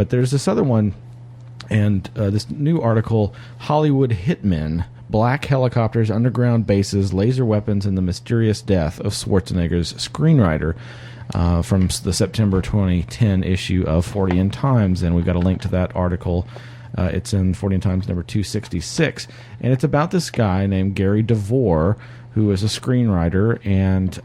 But there's this other one, and this new article, Hollywood Hitmen, Black Helicopters, Underground Bases, Laser Weapons, and the Mysterious Death of Schwarzenegger's Screenwriter, from the September 2010 issue of 40 in Times. And we've got a link to that article. It's in 40 in Times number 266. And it's about this guy named Gary DeVore, who is a screenwriter, and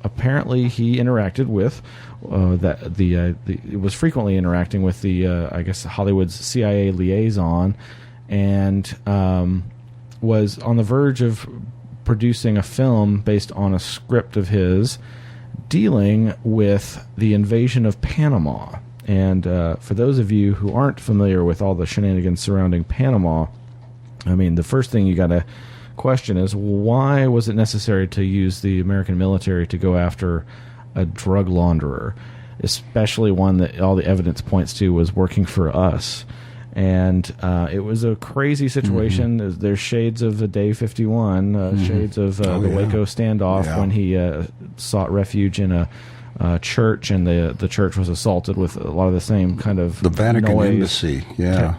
apparently he interacted with it was frequently interacting with the I guess Hollywood's CIA liaison, and was on the verge of producing a film based on a script of his dealing with the invasion of Panama. And for those of you who aren't familiar with all the shenanigans surrounding Panama, I mean, the first thing you got to question is, why was it necessary to use the American military to go after a drug launderer, especially one that all the evidence points to was working for us? And it was a crazy situation. There's shades of the Day 51, shades of the Waco standoff when he sought refuge in a church, and the church was assaulted with a lot of the same kind of the Vatican noise, embassy,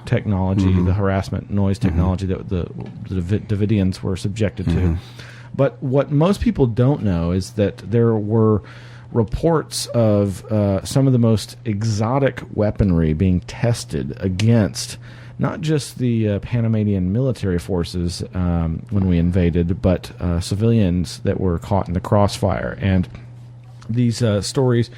technology, the harassment noise technology that the Davidians were subjected to. But what most people don't know is that there were reports of some of the most exotic weaponry being tested against not just the Panamanian military forces when we invaded, but civilians that were caught in the crossfire. And these stories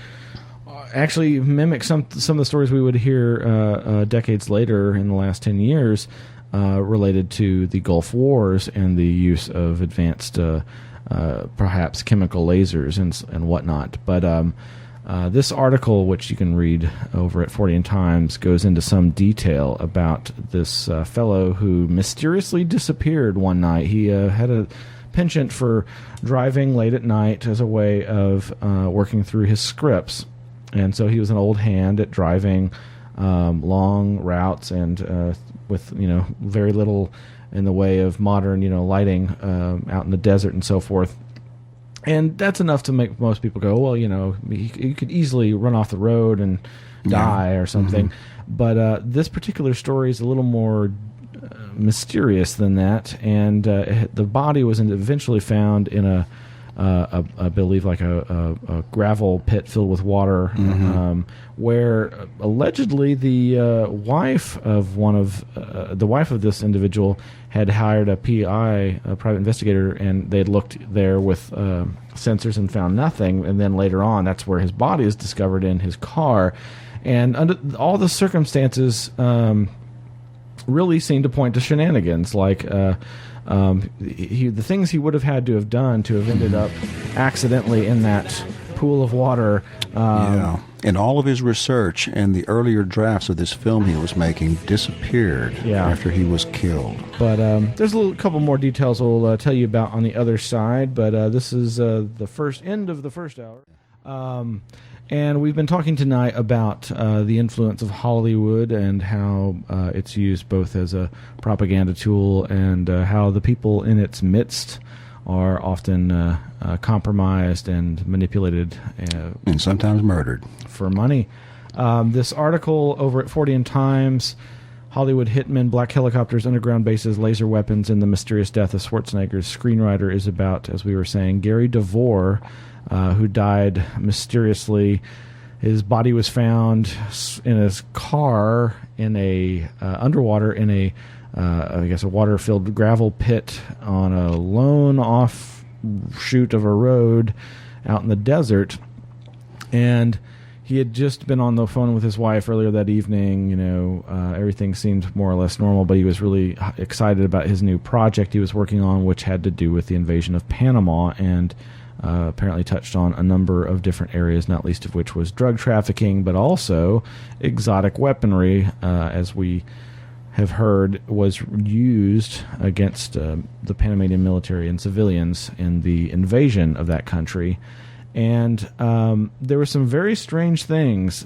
actually mimic some of the stories we would hear decades later in the last 10 years related to the Gulf Wars and the use of advanced perhaps chemical lasers and whatnot. But this article, which you can read over at 40 in Times, goes into some detail about this fellow who mysteriously disappeared one night. He had a penchant for driving late at night as a way of working through his scripts. And so he was an old hand at driving long routes and with very little in the way of modern lighting out in the desert and so forth. And that's enough to make most people go, well, he could easily run off the road and die or something. But this particular story is a little more mysterious than that, and the body was eventually found in I believe like a gravel pit filled with water, where allegedly the wife of this individual had hired a PI, a private investigator, and they had looked there with sensors and found nothing. And then later on, that's where his body is discovered in his car, and under all the circumstances really seem to point to shenanigans, like the things he would have had to have done to have ended up accidentally in that pool of water. And all of his research and the earlier drafts of this film he was making disappeared after he was killed. But there's a couple more details we'll tell you about on the other side, but this is the end of the first hour. And we've been talking tonight about the influence of Hollywood and how it's used both as a propaganda tool and how the people in its midst are often compromised and manipulated. And sometimes murdered. For money. This article over at 40 in Times, Hollywood Hitmen, Black Helicopters, Underground Bases, Laser Weapons, and the Mysterious Death of Schwarzenegger's Screenwriter, is about, as we were saying, Gary DeVore, who died mysteriously. His body was found in his car in a underwater in a I guess a water-filled gravel pit on a lone offshoot of a road out in the desert. And he had just been on the phone with his wife earlier that evening. Everything seemed more or less normal, but he was really excited about his new project he was working on, which had to do with the invasion of Panama, and apparently touched on a number of different areas, not least of which was drug trafficking, but also exotic weaponry, as we have heard was used against the Panamanian military and civilians in the invasion of that country. And there were some very strange things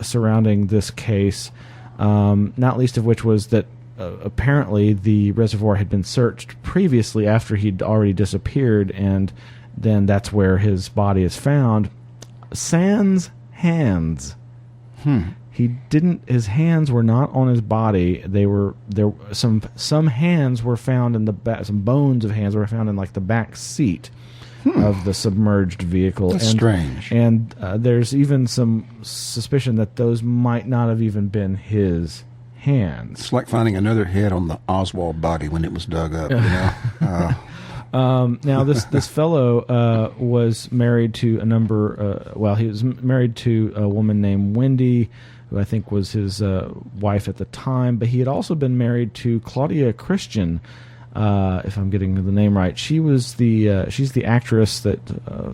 surrounding this case, not least of which was that apparently the reservoir had been searched previously after he'd already disappeared, and then that's where his body is found. Sans hands. He didn't. His hands were not on his body. They were there. Some hands were found in the back. Some bones of hands were found in like the back seat of the submerged vehicle. That's strange. And there's even some suspicion that those might not have even been his hands. It's like finding another head on the Oswald body when it was dug up. You know. Now, this fellow was married to a number. He was married to a woman named Wendy, who I think was his wife at the time. But he had also been married to Claudia Christian, if I'm getting the name right. She's the actress that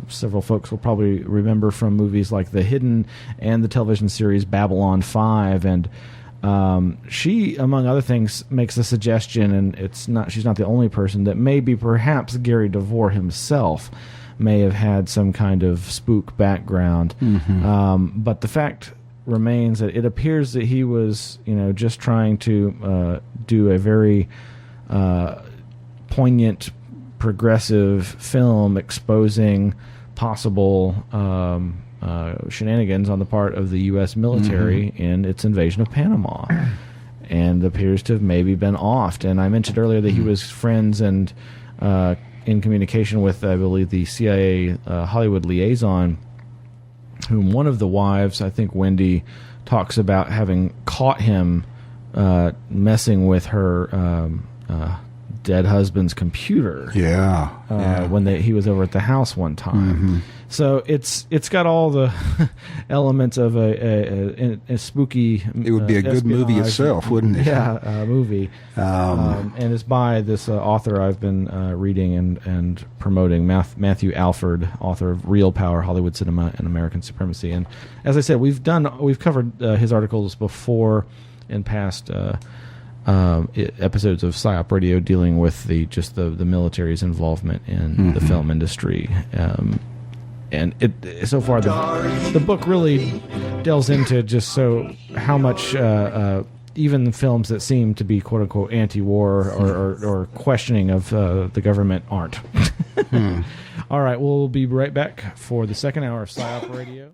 several folks will probably remember from movies like The Hidden and the television series Babylon 5. And she, among other things, makes a suggestion, and she's not the only person, that maybe perhaps Gary DeVore himself may have had some kind of spook background. But the fact remains that it appears that he was, just trying to do a very poignant, progressive film exposing possible shenanigans on the part of the U.S. military in its invasion of Panama, and appears to have maybe been offed. And I mentioned earlier that he was friends and in communication with, I believe, the CIA Hollywood liaison, whom one of the wives, I think Wendy, talks about having caught him messing with her dead husband's computer. When he was over at the house one time. So it's got all the elements of a spooky. It would be a good movie itself, wouldn't it? Yeah, movie. And it's by this author I've been reading and promoting, Matthew Alford, author of Real Power: Hollywood Cinema and American Supremacy. And as I said, we've covered his articles before in past episodes of PsyOp Radio, dealing with the military's involvement in the film industry. And so far the book really delves into just how much even films that seem to be quote unquote anti-war or questioning of the government aren't. All right, we'll be right back for the second hour of PsyOp Radio.